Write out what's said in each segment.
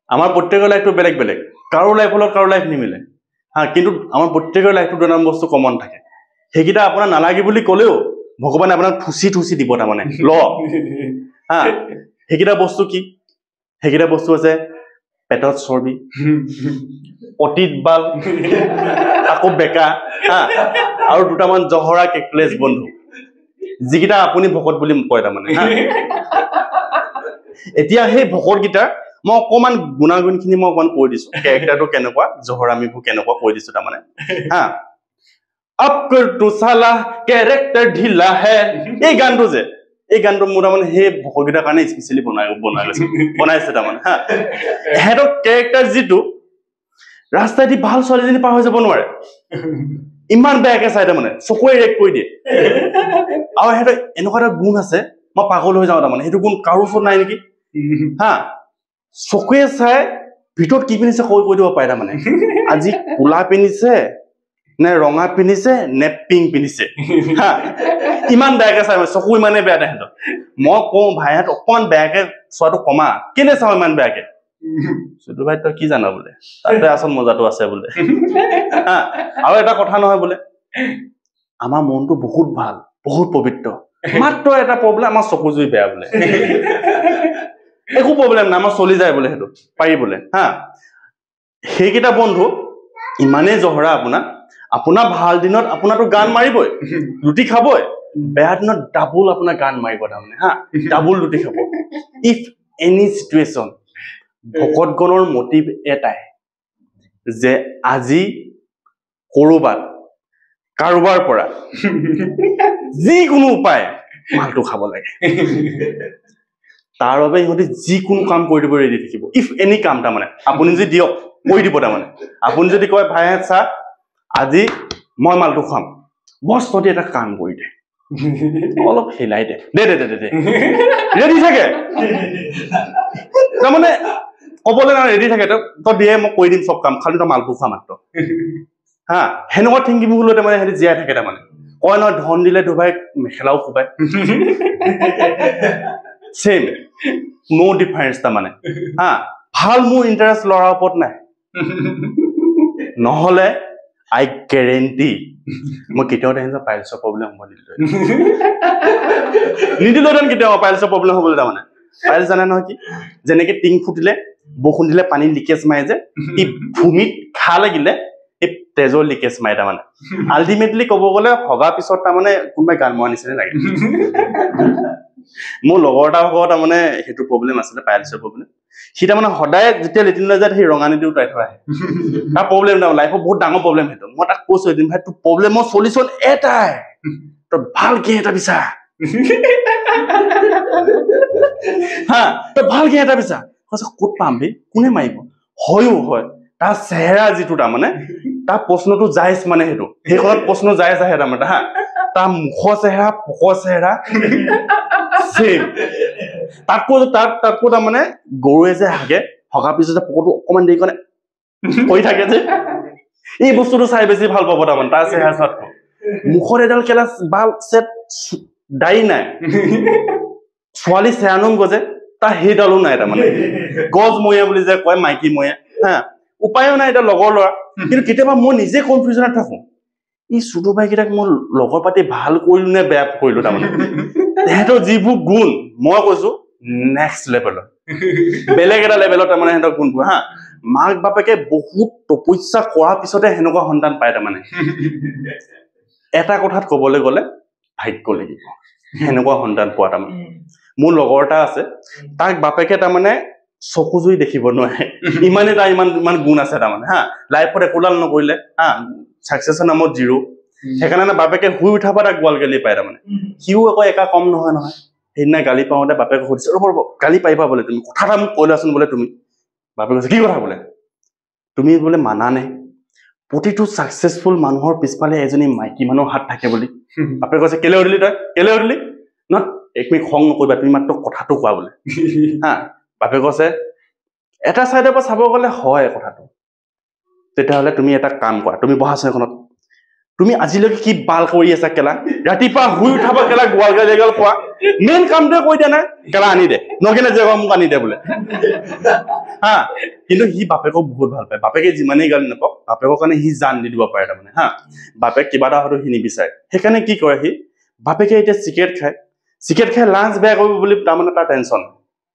আমাৰ প্ৰত্যেকৰ লাইফটো বেলেগ বেলেগ কাৰো লাইফৰ লগত কাৰো লাইফ নিমিলে হা কিন্তু আমাৰ প্ৰত্যেকৰ লাইফটো দুটা বস্তু কমন থাকে সেইকেইটা আপোনাৰ নালাগে বুলি ক'লেও ভগৱানে আপোনাক ঠুচি দিব তাৰমানে ল হা সেইকেইটা বস্তু কি সেইকেইটা বস্তু আছে পেটত চৰ্বি অতীত বাল আকৌ বেকা হা আৰু দুটামান জহৰা কেকলেছ বন্ধু যিকেইটা আপুনি ভকত বুলি কয় তাৰমানে হা এতিয়া সেই ভকতকেইটা মই অকমান গুণাগুণখিনি মই অকমান কৈ দিছো কেৰেক্টাৰটো কেনেকুৱা জহৰামিবোৰ কেনেকুৱা কৈ দিছো তাৰমানে হা अब कर तू साला कैरेक्टर ढीला है এই গানটো মোৰ তাৰমানে সেই ভকতকেইটাৰ কাৰণে স্পেচিয়েলি বনাইছে তাৰমানে হা হেডৰ কেৰেক্টাৰ যিটো ৰাস্তাইদি ভাল ছোৱালীজনী পাৰ হৈ যাব নোৱাৰে ইমান বেয়াকে চাই তাৰমানে চকুৱে ৰেক কৰি দিয়ে আৰু হেডৰ এনেকুৱা এটা গুণ আছে মই পাগল হৈ যাওঁ তাৰমানে সেইটো গুণ কাৰো ওচৰত নাই নেকি হা চকুৱে চাই ভিতৰত কি পিন্ধিছে কৈ দিব পাৰে তাৰমানে আজি কোলা পিন্ধিছে নে ৰঙা পিন্ধিছে নে পিংক পিন্ধিছে হা ইমান বেয়াকে চাই চকু ইমানে বেয়া তেহেঁতৰ মই কওঁ ভাইহঁত অকমান বেয়াকে চোৱাটো কমা কেলে চাওঁ ইমান বেয়াকে চুদু ভাই তই কি জানা বোলে তাতে আচল মজাটো আছে বোলে হা আৰু এটা কথা নহয় বোলে আমাৰ মনটো বহুত ভাল বহুত পবিত্ৰ মাত্ৰ এটা প্ৰব্লেম আমাৰ চকু জুই বেয়া বোলে একো প্ৰব্লেম নাই আমাৰ চলি যায় বোলে সেইটো পাৰি বোলে হা সেইকেইটা বন্ধু ইমানেই জহৰা আপোনাৰ ভাল দিনত আপোনাৰতো গান মাৰিবই ৰুটি খাবই বেয়া দিনত ডাবুল আপোনাৰ গান মাৰিব তাৰমানে হা ডাবুল ৰুটি খাব ইফ এনি চিটুৱেশ্যন ভকতগণৰ মটিভ এটাই যে আজি কৰবাত কাৰোবাৰ পৰা যিকোনো উপায় মালটো খাব লাগে তাৰ বাবে ইহঁতে যিকোনো কাম কৰি দিব ৰেডি থাকিব ইফ এনি কাম তাৰমানে আপুনি যদি দিয়ক কৰি দিব তাৰমানে আপুনি যদি কয় ভাইহঁত চা আজি মই মালটো খাম বছ তহঁতি এটা কাম কৰি দে অলপ হিলাই দে ৰেডি থাকে তাৰমানে ক'বলৈ না ৰেডি থাকে তই দিয়ে মই কৰি দিম চব কাম খালি তই মালটো খোৱা মাত্ৰ হা সেনেকুৱা থিংকিং লৈ তাৰমানে সিহঁতি জীয়াই থাকে তাৰমানে কয় নহয় ধন দিলে ধুবাই মেখেলাও কোবাই চেম নো ডিফাৰেন্স তাৰমানে হা ভাল মোৰ ইণ্টাৰেষ্ট ল'ৰাৰ ওপৰত নাই নহ'লে I guarantee মই কেতিয়াও দেখিছো পাইলছৰ প্ৰব্লেম হ'ব নিদিলেহেঁতেন কেতিয়াও পাইলছৰ প্ৰব্লেম হ'বলৈ তাৰমানে পাইলছ জানে নহয় কি যেনেকে টিং ফুটিলে বৰষুণ দিলে পানী লিকেজ মাৰে যে ই ভূমিত ঘা লাগিলে এই তেজৰ লিকেজ মাৰে তাৰমানে আল্টিমেটলি ক'ব গ'লে হগাৰ পিছত তাৰমানে কোনোবাই গান মৰা নিচিনা লাগে মোৰ লগৰ এটা ঘৰত তাৰমানে সেইটো প্ৰব্লেম আছিলে পাইলছৰ প্ৰব্লেম সি তাৰমানে সদায় যেতিয়া লেট্ৰিনলৈ যায় সেই ৰঙানীটো উঠাই থৈ আহে তাৰ প্ৰব্লেম তাৰমানে লাইফৰ বহুত ডাঙৰ প্ৰব্লেম সেইটো মই তাক কৈছো এদিন ভাই তোৰ প্ৰব্লেমৰ চলিউশ্যন এটাই তই ভালকে এটা বিচাৰ হা তই ভালকে এটা বিচাৰ ক'ত পাম বে কোনে মাৰিব হয়ো হয় তাৰ চেহেৰা যিটো তাৰমানে তাৰ প্ৰশ্নটো জাইজ মানে সেইটো সেইখনত প্ৰশ্ন জাইজ আহে তাৰমানে হা তাৰ মুখৰ চেহেৰা পকৰ চেহেৰা চেম তাতকৈ তাৰমানে গৰুৱে যে হাগে হগাৰ পিছত পকৰটো অকমান দেৰি কাৰণে কৰি থাকে যে এই বস্তুটো চাই বেছি ভাল পাব তাৰমানে তাৰ চেহেৰা চোৱাতকৈ মুখত এডাল কেলা বাল চেট দাড়ি নাই ছোৱালী চেৰানুম গজে তাৰ সেইডালো নাই তাৰমানে গজ ময়া বুলি যে কয় মাইকী ময়া হা উপায়ো নাই এতিয়া লগৰ ল'ৰা কিন্তু কেতিয়াবা মই নিজে কনফিউজনত থাকো ই চুটু ভাইকেইটাক মই লগৰ পাতি ভাল কৰিলো নে বেয়া কৰিলো তাৰমানে তেহেঁতৰ যিবোৰ গুণ মই কৈছো নেক্সট লেভেলৰ বেলেগ এটা লেভেলত তাৰমানে সিহঁতৰ গুণবোৰ হা মাক বাপেকে বহুত তপস্যা কৰাৰ পিছতে সেনেকুৱা সন্তান পায় তাৰমানে এটা কথাত ক'বলৈ গ'লে ভাগ্য লাগিব সেনেকুৱা সন্তান পোৱা তাৰমানে মোৰ লগৰ এটা আছে তাক বাপেকে তাৰমানে চকু জুই দেখিব নোৱাৰে ইমানে তাৰ ইমান গুণ আছে তাৰমানে হা লাইফত একোডাল নকৰিলে হা চাকচেছৰ নামত জিৰো সেইকাৰণে বাপেকে শুই উঠাৰ পৰা তাক গোৱাল গালি পায় তাৰমানে সিও আকৌ একা কম নহয় সেইদিনা গালি পাওঁতে বাপেকে সুধিছে ৰ'ব গালি পাৰিবা বোলে তুমি কথা এটা মোক কৈ লোৱাচোন বোলে তুমি বাপেকে কৈছে কি কথা বোলে তুমি বোলে মানানে প্ৰতিটো সাকসেসফুল মানুহৰ পিছফালে এজনী মাইকী মানুহৰ হাত থাকে বুলি বাপেকে কৈছে কেলে উৰিলি তই কেলে উৰিলি নট এক মিনিট খং নকৰিবা তুমি মাত্ৰ কথাটো কোৱা বোলে হা বাপেকে কৈছে এটা সাইডৰ পৰা চাব গ'লে হয় কথাটো তেতিয়াহ'লে তুমি এটা কাম কৰা তুমি বহা ছয়খনত তুমি আজিলৈকে কি বাল কৰি আছা কেলা ৰাতিপুৱা শুই উঠাবা কেলা গোৱাল গাল পোৱা মেইন কামটোৱে কৈ দিয়া নাই কেলা আনি দে নগেলে যে মোক আনি দে বোলে হা কিন্তু সি বাপেকক বহুত ভাল পায় বাপেকে যিমানেই গালি নাপাওক বাপেকৰ কাৰণে সি জান দি দিব পাৰে তাৰমানে হা বাপেক কিবা এটা হয়তো সি নিবিচাৰে সেইকাৰণে কি কৰে সি বাপেকে এতিয়া চিগাৰেট খাই লাঞ্চ বেয়া কৰিব বুলি তাৰমানে তাৰ টেনচন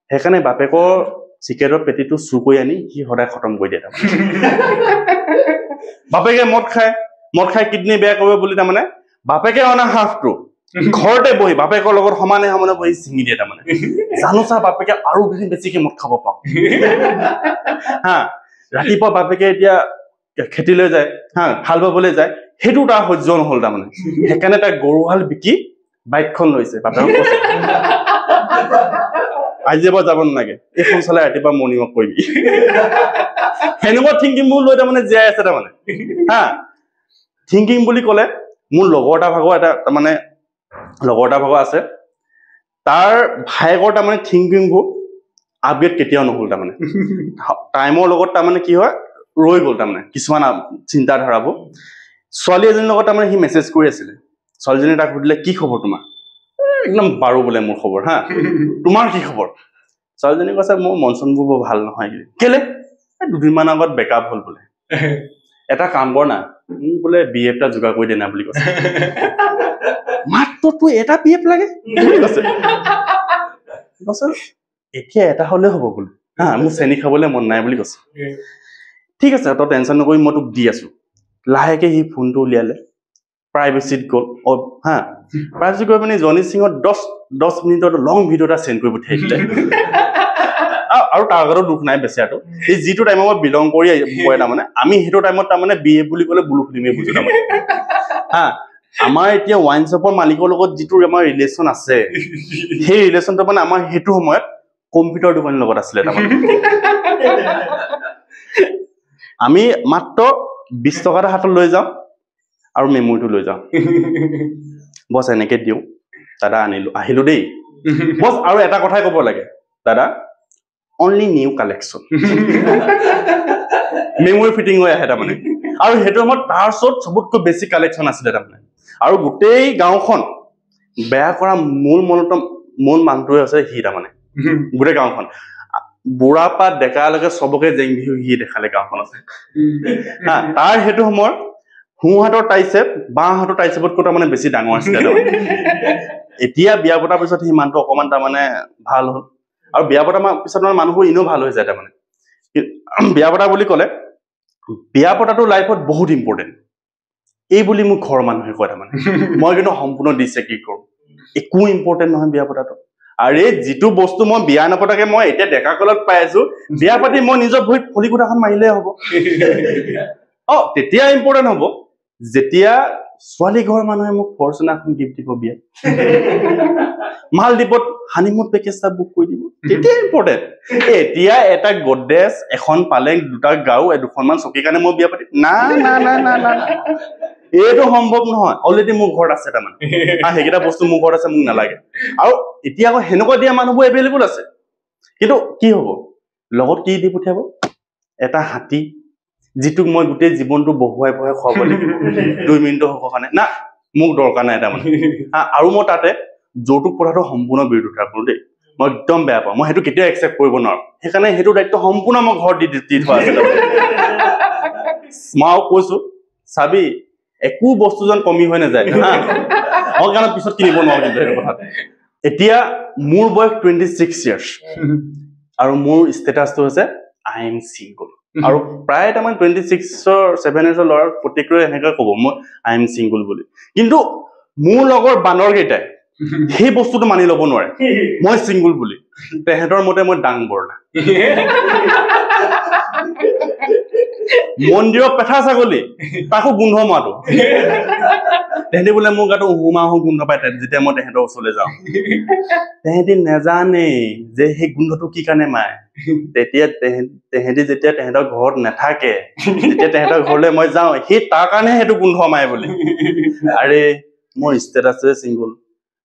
সেইকাৰণে বাপেকৰ চিগাৰেটৰ পেটিটো চুৰ কৰি আনি সি সদায় খতম কৰি দিয়ে তাৰমানে বাপেকে মদ খাই কিডনী বেয়া কৰিব বুলি তাৰমানে বাপেকে অনা হাফটো ঘৰতে বহি বাপেকৰ লগত সমানে বহি চিঙি দিয়ে তাৰমানে জানো চা বাপেকে আৰু বেছিকে মদ খাব পাওঁ হা ৰাতিপুৱা বাপেকে এতিয়া খেতিলৈ যায় হা হাল বাবলৈ যায় সেইটো তাৰ সহ্য নহল তাৰমানে সেইকাৰণে তাৰ গৰুহাল বিকি বাইকখন লৈছে বাপেকক কৈছে আজি এবাৰ যাব নালাগে এইখন চলাই ৰাতিপুৱা মৰ্ণিং ৱাক কৰিবি সেনেকুৱা থিংকিং বোৰ লৈ তাৰমানে জীয়াই আছে তাৰমানে হা থিংকিং বুলি ক'লে মোৰ লগৰ এটা ভাগৰ আছে তাৰ ভাইকৰ তাৰমানে থিংকিংবোৰ আপগ্ৰেড কেতিয়াও নহ'ল তাৰমানে টাইমৰ লগত তাৰমানে কি হয় ৰৈ গ'ল তাৰমানে কিছুমান চিন্তাধাৰাবোৰ ছোৱালী এজনীৰ লগত তাৰমানে সি মেছেজ কৰি আছিলে ছোৱালীজনী তাক সুধিলে কি খবৰ তোমাৰ একদম বাৰু বোলে মোৰ খবৰ হা তোমাৰ কি খবৰ ছোৱালীজনী কৈছে মোৰ মন চনবোৰ বৰ ভাল নহয় কেলে দুদিনমান আগত বেকআপ হ'ল বোলে এটা কাম কৰ না বোলে BF এটা যোগাৰ কৰি দে না বুলি কৈছে মাত্ৰ তোৰ এটা BF লাগে কৈছে এতিয়া এটা হলে হ'ব বোলে হা মোৰ চেনি খাবলৈ মন নাই বুলি কৈছে ঠিক আছে তই টেনচন নকৰি মই তোক দি আছো লাহেকে সি ফোনটো উলিয়ালে প্ৰাইভেচিত গ'ল হা প্ৰাইভেচিত গৈ মানে জনি সিঙৰ 10 মিনিটৰ লং ভিডিঅ' এটা চেণ্ড কৰি পঠিয়াই দিলে আৰু তাৰ আগতো দুখ নাই বেচাৰটো এই যিটো টাইমত মই বিলং কৰি পৰে তাৰমানে আমি সেইটো টাইমত তাৰমানে BF বুলি ক'লে ব্লু ফিল্মে বুজো তাৰমানে হা আমাৰ এতিয়া ওৱাইন শ্বপৰ মালিকৰ লগত যিটো আমাৰ ৰিলেশ্যন আছে সেই ৰিলেশ্যনটো মানে আমাৰ সেইটো সময়ত কম্পিউটাৰ দোকানৰ লগত আছিলে তাৰমানে আমি মাত্ৰ 20 টকা এটা হাতত লৈ যাওঁ আৰু মেমৰিটো লৈ যাওঁ বছ এনেকে দিওঁ দাদা আহিলো দেই বছ আৰু এটা কথাই ক'ব লাগে দাদা only new collection memory fitting হৈ আহে তাৰমানে আৰু হেটো আমাৰ তাৰ ওচৰত সবতকৈ বেছি কালেকচন আছিল তাৰমানে আৰু গোটেই গাঁওখন বেয়া কৰা মূল মানুহটোৱে আছে হি তাৰমানে গোটেই গাঁওখন বুঢ়া পা ডেকালৈকে সবকে জেং বিহু হি দেখালে গাঁওখন আছে হা তাৰ হেটো সময় হুহাতৰ টাইসেপ বাহাতৰ টাইসেপত কোটা মানে বেছি ডাঙৰ আছিল তাৰমানে এতিয়া বিয়া পতাৰ পিছত হি মানুহটো অকমান তাৰমানে ভাল হ'ল আৰু বিয়া পতা পিছত মানুহবোৰ ইনো ভাল হৈ যায় তাৰমানে বিয়া পতা বুলি ক'লে বিয়া পতাটো লাইফত বহুত ইম্পৰ্টেণ্ট এই বুলি মোক ঘৰৰ মানুহে কয় তাৰমানে মই কিন্তু সম্পূৰ্ণ ডিসএগ্ৰি কৰো একো ইম্পৰ্টেণ্ট নহয় বিয়া পতাটো আৰে যিটো বস্তু মই বিয়া নপতাকে মই এতিয়া ডেকা কলত পাই আছো বিয়া পাতি মই নিজৰ ভৰিত ফলিকুটাখন মাৰিলে হ'ব তেতিয়া ইম্পৰ্টেণ্ট হ'ব যেতিয়া ছোৱালী ঘৰ মানুহে মোক ফৰচুনাৰখন গিফ্ট দিব বিয়া মালদ্বীপত হানিমুন পেকেজ এটা বুক কৰি দিব তেতিয়া ইম্পৰ্টেণ্ট এতিয়া এটা গডৰেজ এখন পালেং দুটা গাও দুখনমান চকী কাৰণে মই বিয়া পাতি না এইটো সম্ভৱ নহয় অলৰেডি মোৰ ঘৰত আছে তাৰমানে সেইকেইটা বস্তু মোৰ ঘৰত আছে মোক নালাগে আৰু এতিয়া আকৌ হেনেকুৱা দিয়া মানুহবোৰ এভেইলেবল আছে কিন্তু কি হ'ব লগত কি দি পঠিয়াব এটা হাতী যিটোক মই গোটেই জীৱনটো বহুৱাই খুৱাব লাগিব 2 মিনিটৰ হ'ব কাৰণে না মোক দৰকাৰ নাই তাৰমানে আৰু মই তাতে যৌতুক প্ৰথাটো সম্পূৰ্ণ বিৰোধিতা কৰো দেই মই একদম বেয়া পাওঁ মই হেতু কেতিয়াও একচেপ্ট কৰিব নোৱাৰো সেইকাৰণে হেতু দায়িত্ব সম্পূৰ্ণ মই ঘৰত দি থোৱা আছে মই কৈছো চাবি একো বস্তু যেন কমি হৈ নাযায় হা মই কাৰণ পিছত কিনিব নোৱাৰো কিন্তু এই কথা এতিয়া মোৰ বয়স 26 ইয়াৰ্স আৰু মোৰ ষ্টেটাসটো হৈছে আই এম সিংগল আৰু প্ৰায় তাৰমানে 7 ইয়াৰ্সৰ ল'ৰাৰ প্ৰতিক্ৰিয়া এনেকৈ ক'ব মই আই এম সিংগল বুলি কিন্তু মোৰ লগৰ বান্দৰ কেইটাই সেই বস্তুটো মানি ল'ব নোৱাৰে মই সিংগল বুলি তেহেতৰ মতে মই ডাংবৰ না মন্দিৰৰ পেঠা ছাগলী তাকো গোন্ধ মাতো তেহেঁতি বোলে মোৰ গাটো উহুমাহু গোন্ধ পায় যেতিয়া মই তেহেঁতৰ ওচৰলৈ যাওঁ তেহেঁতি নেজানে যে সেই গোন্ধটো কি কাৰণে মায় তেতিয়া তেহেঁতি যেতিয়া তেহেঁতৰ ঘৰত নাথাকে তেতিয়া তেহেঁতৰ ঘৰলৈ মই যাওঁ সেই তাৰ কাৰণে সেইটো গোন্ধ মায় বুলি আৰে মোৰ ষ্টেটাছে সিংগল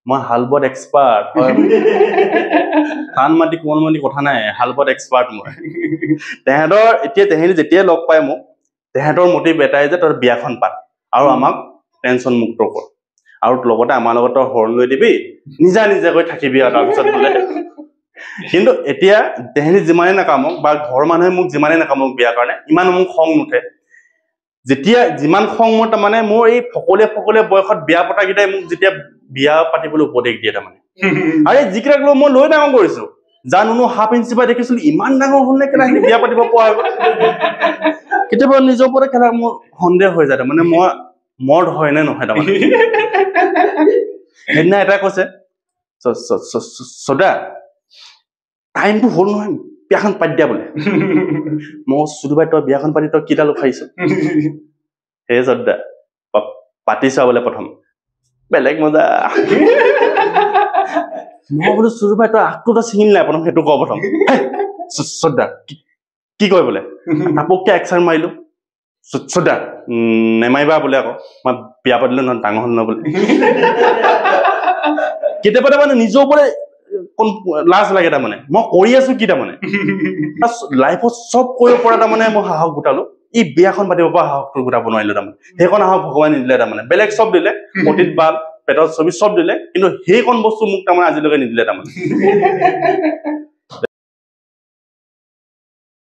মই হালবত এক্সপাৰ্ট টান মাটি কোমল মাটি কথা নাই হালবত এক্সপাৰ্ট মই তেহেঁতৰ এতিয়া তেহেঁতি যেতিয়া লগ পায় মোক তেহেঁতৰ মটিভ এটাই যে তই বিয়াখন পাত আৰু আমাক টেনচন মুক্ত কৰ আৰু লগতে আমাৰ লগত হৰণ লৈ দিবি নিজা নিজাকৈ থাকিবি আৰু তাৰপিছত বোলে কিন্তু এতিয়া তেহেনি যিমানে নাকামক বা ঘৰ মানুহে মোক যিমানে নাকামক বিয়াৰ কাৰণে ইমান মোক খং নুঠে যেতিয়া যিমান খং মোৰ তাৰমানে মোৰ এই ফকলে বয়সত বিয়া পতা কেইটাই মোক যেতিয়া বিয়া পাতিবলৈ উপদেশ দিয়ে তাৰমানে আৰে যিকেইটাক মই লৈ ডাঙৰ কৰিছো জানো হাফ ইঞ্চি পৰা দেখিছিলো ইমান ডাঙৰ হ'ল নে কেনেকৈ বিয়া পাতিব পৰা কেতিয়াবা নিজৰ ওপৰতে খেলা মোৰ সন্দেহ হৈ যায় তাৰমানে মই মৰ্ড হয় নে নহয় তাৰমানে সেইদিনা এটা কৈছে সদা টাইমটো হ'ল নহয় বিয়াখন পাতি দিয়া বোলে মই চুদুবাই তই বিয়াখন পাতি তই কিডাল উঠাইছ হে সদা পাতিছা বোলে প্ৰথম বেলেগ মজা মই বোলো চুদুবাই তই আগটো তই চিনি নাই প্ৰথম সেইটো ক প্ৰথম সদা কি কয় বোলে তাপককে একচাৰ মাৰিলো সদা নেমাৰিবা বোলে আকৌ মই বিয়া পাতিলো নহয় ডাঙৰ হ'ল ন বোলে কেতিয়াবা তাৰমানে নিজৰ ওপৰে লাজ লাগে তাৰমানে মই কৰি আছো কি তাৰমানে লাইফত চব কৰিব পৰা তাৰমানে মই সাহস গোটালো এই বিয়াখন পাতিব পৰা সাহসটো গোটাব নোৱাৰিলো তাৰমানে সেইখন সাহস ভগৱানে নিদিলে তাৰমানে বেলেগ চব দিলে পতিত বাল পেটত ছবি চব দিলে কিন্তু সেইখন বস্তু মোক তাৰমানে আজিলৈকে নিদিলে তাৰমানে